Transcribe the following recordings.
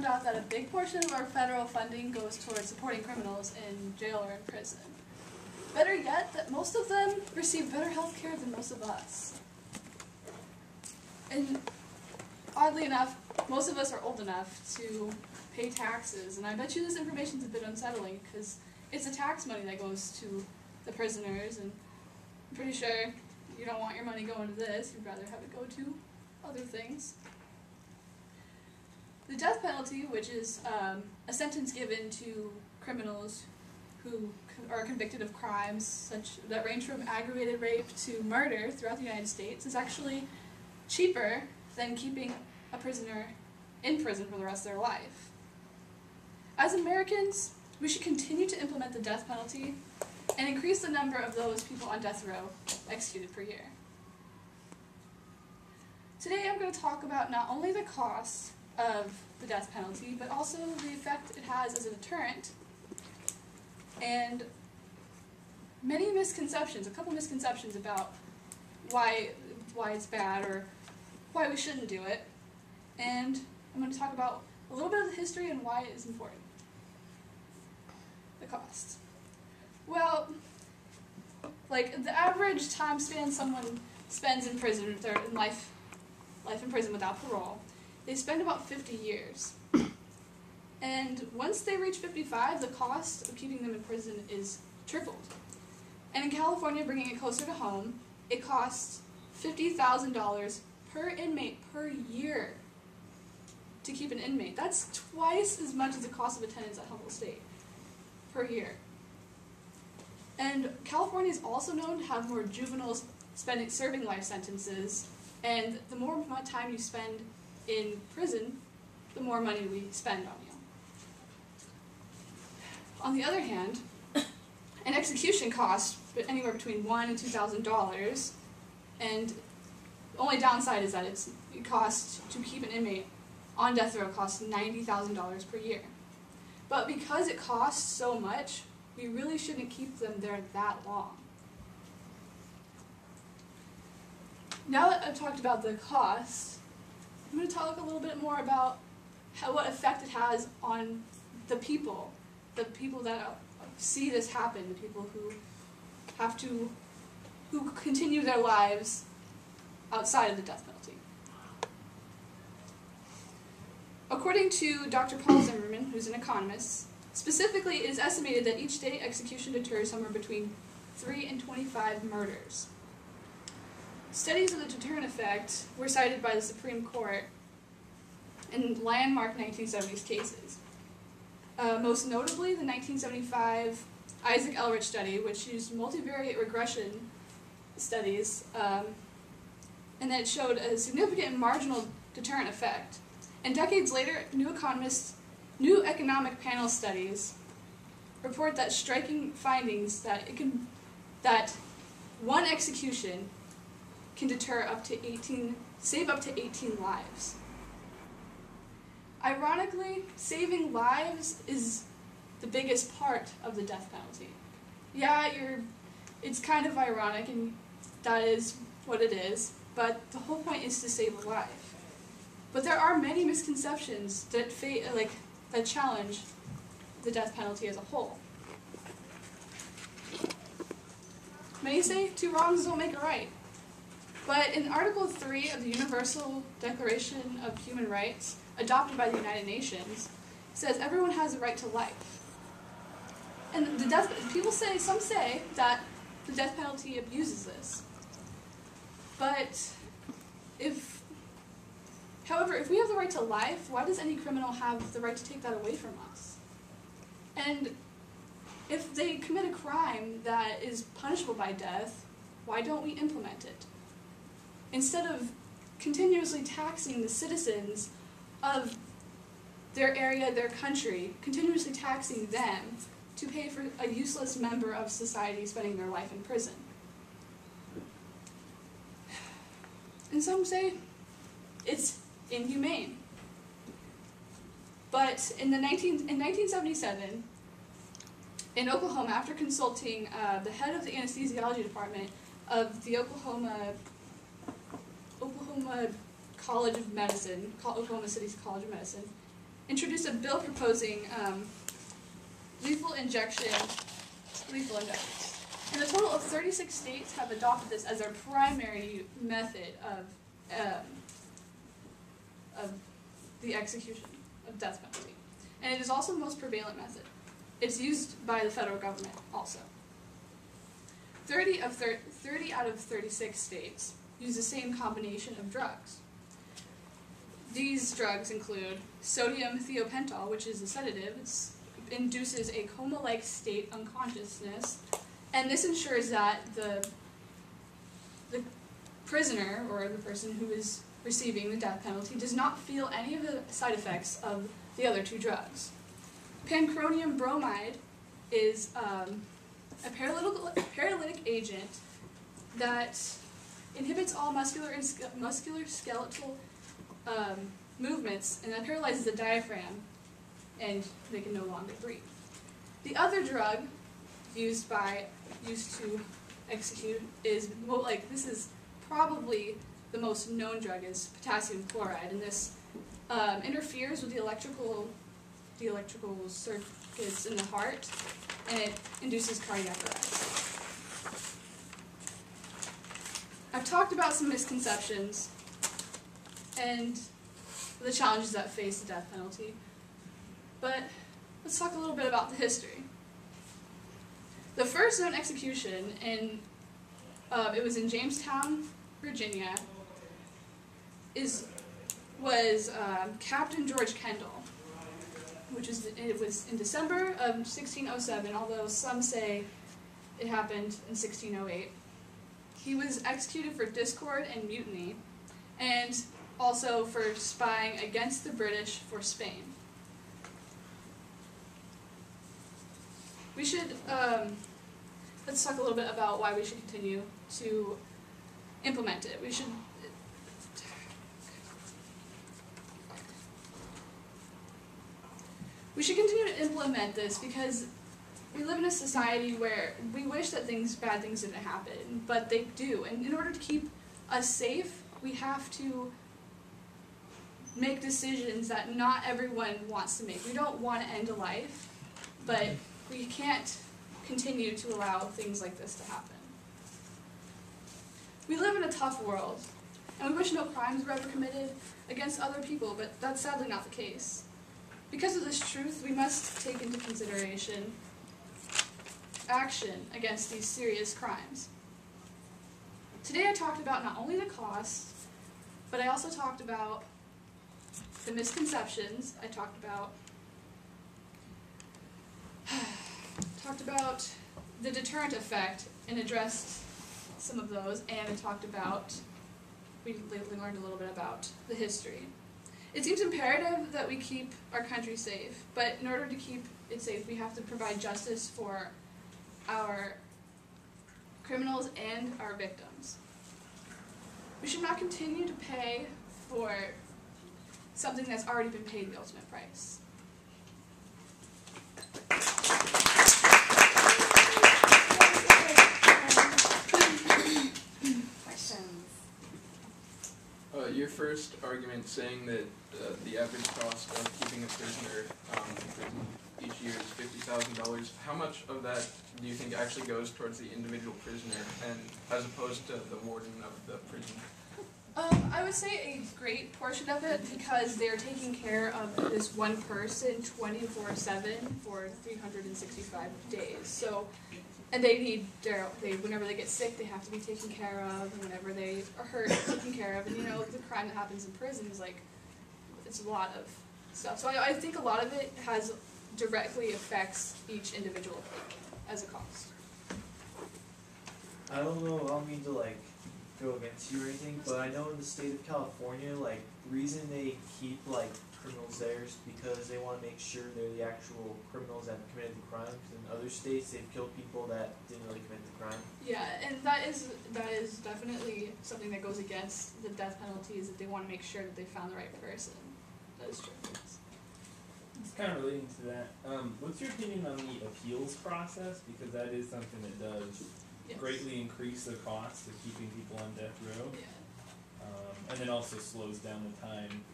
out that a big portion of our federal funding goes towards supporting criminals in jail or in prison. Better yet, that most of them receive better health care than most of us. And oddly enough, most of us are old enough to pay taxes, and I bet you this information is a bit unsettling because it's the tax money that goes to the prisoners, and I'm pretty sure you don't want your money going to this, you'd rather have it go to other things. The death penalty, which is a sentence given to criminals who are convicted of crimes that range from aggravated rape to murder throughout the United States, is actually cheaper than keeping a prisoner in prison for the rest of their life. As Americans, we should continue to implement the death penalty and increase the number of those people on death row executed per year. Today I'm going to talk about not only the costs of the death penalty, but also the effect it has as a deterrent, and many misconceptions, a couple misconceptions about why it's bad or why we shouldn't do it, and I'm going to talk about a little bit of the history and why it is important. The cost. Well, like the average time span someone spends in prison, if they're in life in prison without parole, they spend about 50 years. And once they reach 55, the cost of keeping them in prison is tripled. And in California, bringing it closer to home, it costs $50,000 per inmate per year to keep an inmate. That's twice as much as the cost of attendance at Humboldt State per year. And California is also known to have more juveniles serving life sentences, and the more time you spend in prison, the more money we spend on you. On the other hand, an execution costs anywhere between $1,000 and $2,000, and the only downside is that it costs to keep an inmate on death row costs $90,000 per year. But because it costs so much, we really shouldn't keep them there that long. Now that I've talked about the cost, I'm going to talk a little bit more about what effect it has on the people that see this happen, the people who continue their lives outside of the death penalty. According to Dr. Paul Zimmerman, who's an economist, specifically it is estimated that each state execution deters somewhere between 3 and 25 murders. Studies of the deterrent effect were cited by the Supreme Court in landmark 1970s cases. Most notably, the 1975 Isaac Elrich study, which used multivariate regression studies, and that showed a significant marginal deterrent effect. And decades later, new economic panel studies report that striking findings that one execution can save up to 18 lives. Ironically, saving lives is the biggest part of the death penalty. Yeah, it's kind of ironic, and that is what it is, but the whole point is to save a life. But there are many misconceptions that challenge the death penalty as a whole. Many say 2 wrongs don't make a right. But in Article 3 of the Universal Declaration of Human Rights, adopted by the United Nations, says everyone has a right to life. And some say that the death penalty abuses this. But however, if we have the right to life, why does any criminal have the right to take that away from us? And if they commit a crime that is punishable by death, why don't we implement it? Instead of continuously taxing the citizens of their area, their country, continuously taxing them to pay for a useless member of society spending their life in prison. And some say it's inhumane. But in 1977, in Oklahoma, after consulting the head of the anesthesiology department of the Oklahoma College of Medicine, Oklahoma City's College of Medicine, introduced a bill proposing lethal injections. And a total of 36 states have adopted this as their primary method of the execution of death penalty. And it is also the most prevalent method. It's used by the federal government also. 30 out of 36 states use the same combination of drugs. These drugs include sodium thiopental, which is a sedative. It induces a coma-like state unconsciousness, and this ensures that the prisoner, or the person who is receiving the death penalty, does not feel any of the side effects of the other two drugs. Panchronium bromide is a paralytic agent that inhibits all musculoskeletal movements, and that paralyzes the diaphragm, and they can no longer breathe. The other drug used to execute is, well, like, this is probably the most known drug, is potassium chloride, and this interferes with the electrical circuits in the heart, and it induces cardiac arrest. I've talked about some misconceptions and the challenges that face the death penalty, but let's talk a little bit about the history. The first known execution, it was in Jamestown, Virginia, was Captain George Kendall, it was in December of 1607, although some say it happened in 1608. He was executed for discord and mutiny, and also for spying against the British for Spain. We should, let's talk a little bit about why we should continue to implement it. We should continue to implement this because we live in a society where we wish that bad things didn't happen, but they do. And in order to keep us safe, we have to make decisions that not everyone wants to make. We don't want to end a life, but we can't continue to allow things like this to happen. We live in a tough world, and we wish no crimes were ever committed against other people, but that's sadly not the case. Because of this truth, we must take into consideration action against these serious crimes. Today I talked about not only the cost, but I also talked about the misconceptions. I talked about the deterrent effect and addressed some of those, and we learned a little bit about the history. It seems imperative that we keep our country safe, but in order to keep it safe, we have to provide justice for our criminals and our victims. We should not continue to pay for something that's already been paid the ultimate price. Questions? Your first argument saying that the average cost of keeping a prisoner in prison each year is $50,000. How much of that do you think actually goes towards the individual prisoner, and as opposed to the warden of the prison? I would say a great portion of it, because they're taking care of this one person 24/7 for 365 days. So, and whenever they get sick, they have to be taken care of, and whenever they are hurt, taken care of. And the crime that happens in prison is it's a lot of stuff. So I think a lot of it directly affects each individual as a cost. I don't know, I don't mean to go against you or anything, but I know in the state of California, the reason they keep criminals there is because they want to make sure they're the actual criminals that committed the crime, because in other states they've killed people that didn't really commit the crime. Yeah, and that is definitely something that goes against the death penalty, is that they want to make sure that they found the right person. That is true. It's kind of relating to that. What's your opinion on the appeals process? Because that is something that does greatly increase the cost of keeping people on death row. Yeah. And then also slows down the time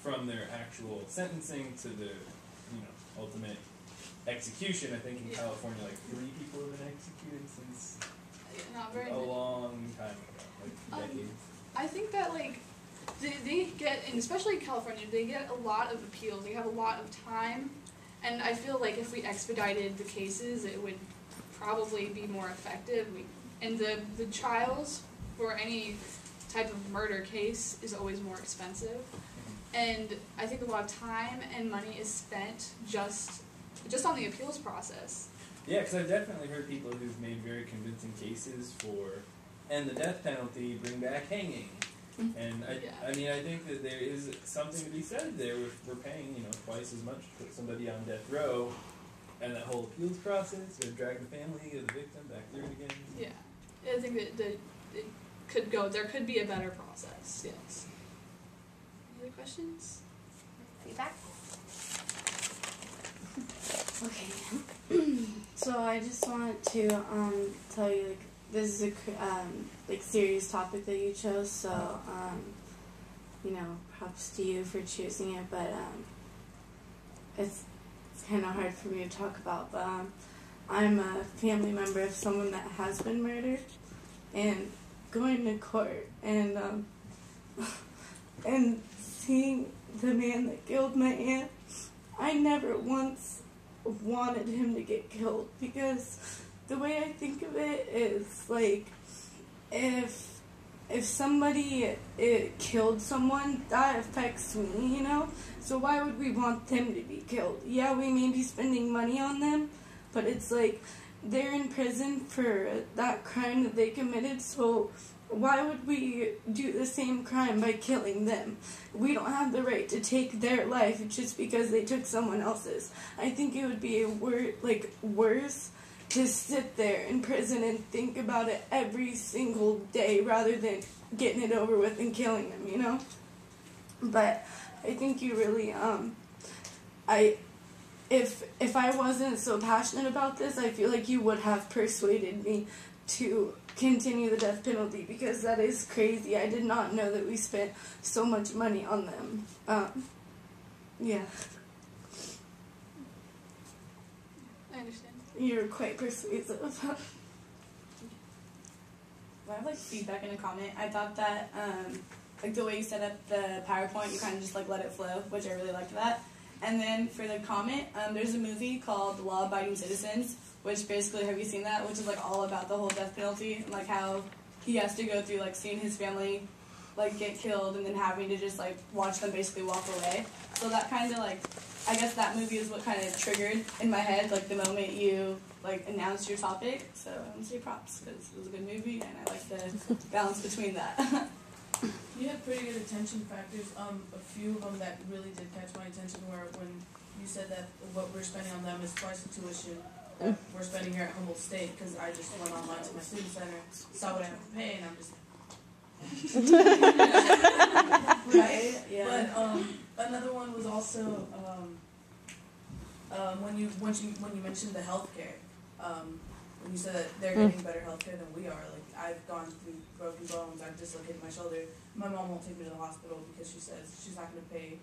from their actual sentencing to the, ultimate execution. I think in California, like 3 people have been executed since not very a many. long time ago, like decades. I think that they get, and especially in California, they get a lot of appeals. They have a lot of time, and I feel like if we expedited the cases, it would probably be more effective. And the trials for any type of murder case is always more expensive, and I think a lot of time and money is spent just on the appeals process. Yeah, because I've definitely heard people who've made very convincing cases for end the death penalty, bring back hanging. And I mean, I think that there is something to be said there. If we're paying, twice as much to put somebody on death row, and that whole appeals process, to drag the family of the victim back through it again. Yeah, I think that it could go. There could be a better process. Yes. Any other questions? Feedback. Okay. So I just want to tell you, like, this is a serious topic that you chose. So props to you for choosing it. But it's kind of hard for me to talk about. But I'm a family member of someone that has been murdered, and going to court and and seeing the man that killed my aunt, I never once wanted him to get killed, because the way I think of it is, like, if somebody killed someone, that affects me, so why would we want them to be killed? Yeah, we may be spending money on them, but it's like they're in prison for that crime that they committed, so why would we do the same crime by killing them? We don't have the right to take their life just because they took someone else's. I think it would be worse to sit there in prison and think about it every single day rather than getting it over with and killing them, But I think you really, if I wasn't so passionate about this, I feel like you would have persuaded me to continue the death penalty, because that is crazy. I did not know that we spent so much money on them. Yeah. I understand. You're quite persuasive. I have feedback in a comment. I thought that the way you set up the PowerPoint, you kind of just let it flow, which I really liked that. And then for the comment, there's a movie called The Law Abiding Citizens, which basically, have you seen that? Which is all about the whole death penalty and how he has to go through seeing his family get killed and then having to just watch them basically walk away. So that kind of I guess that movie is what kind of triggered in my head the moment you announced your topic. So I'm gonna say props, because it was a good movie and I like the balance between that. You had pretty good attention factors. A few of them that really did catch my attention were when you said that what we're spending on them is twice the tuition that we're spending here at Humboldt State, because I just went online to my student center, saw what I have to pay, and I'm just right? Yeah. But another one was also when you mentioned the healthcare. When you said that they're getting better healthcare than we are. I've gone through broken bones. I've dislocated my shoulder. My mom won't take me to the hospital because she says she's not going to pay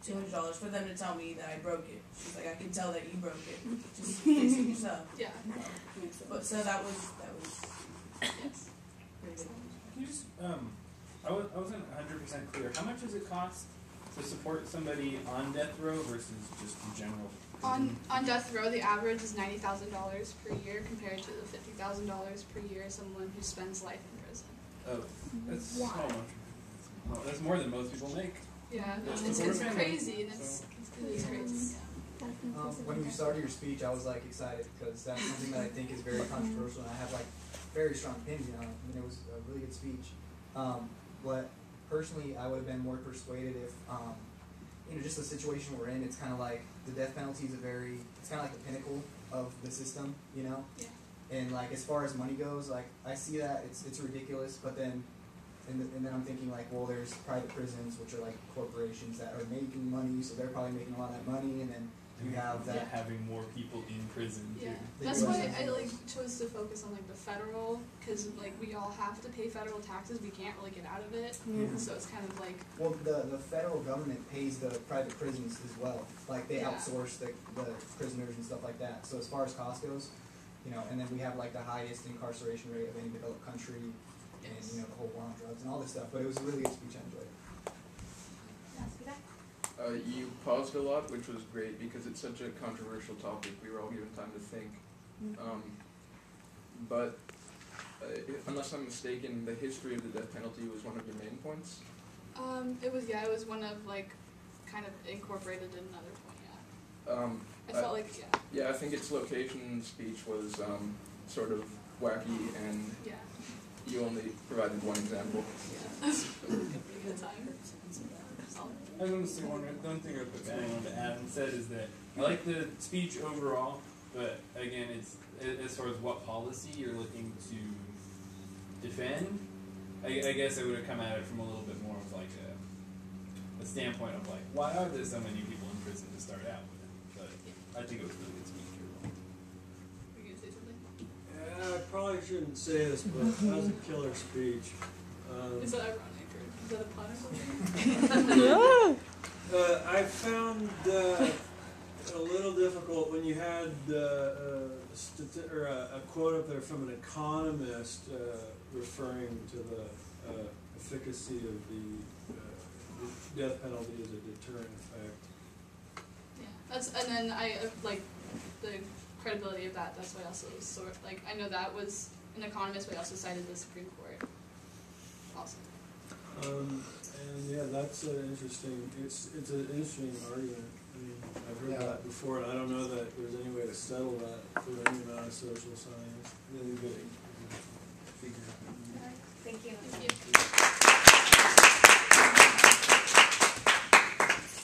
$200 for them to tell me that I broke it. She's like, I can tell that you broke it. Just fix it yourself. Yeah. But so that was Yes. pretty good. Can you just, I wasn't 100% clear. How much does it cost to support somebody on death row versus just in general? On death row, the average is $90,000 per year compared to the $50,000 per year someone who spends life in prison. Oh, that's so much. Well, that's more than most people make. Yeah, That's it's the word. crazy, and it's crazy. When you started your speech, I was excited, because that's something that I think is very controversial, and I have very strong opinion on it. I mean, it was a really good speech. But personally, I would have been more persuaded if, just the situation we're in. It's kind of the death penalty is it's kind of the pinnacle of the system, Yeah. And as far as money goes, I see that it's ridiculous, but then. And then I'm thinking well, there's private prisons, which are corporations that are making money, so they're probably making a lot of that money, and then We have that. having more people in prison Yeah, too. The that's US why has I it. like chose to focus on like the federal, because like we all have to pay federal taxes. We can't really get out of it, Yeah. so it's kind of like Well, the federal government pays the private prisons as well. Like they Yeah. outsource the prisoners and stuff like that. So as far as cost goes, you know, and then we have like the highest incarceration rate of any developed country, and yes. you know the whole war on drugs and all this stuff. But it was a really good speech. I enjoyed it. You paused a lot, which was great because it's such a controversial topic. We were all given time to think. But unless I'm mistaken, the history of the death penalty was one of your main points. It was one of like kind of incorporated in another point. Yeah. I felt like Yeah, I think its location in the speech was sort of wacky, and yeah. you only provided one example. Yeah. Pretty good time. I was going to say one thing I put adding on to Adam said is that I like the speech overall, but again, it's as far as what policy you're looking to defend. I guess I would have come at it from a little bit more of like a standpoint of like, why are there so many people in prison to start out with? But I think it was a really good speech overall. Were you gonna say something? Yeah, I probably shouldn't say this, but that was a killer speech. Is that ironic or is that a pun or something? I found a little difficult when you had a quote up there from an economist referring to the efficacy of the death penalty as a deterrent effect. Yeah, that's and then I like the credibility of that. That's why I also sort like I know that was an economist, but I also cited the Supreme Court. Awesome. And yeah, that's an interesting. It's an interesting argument. I mean, I've heard that before, and I don't know that there's any way to settle that for any amount of social science. Really good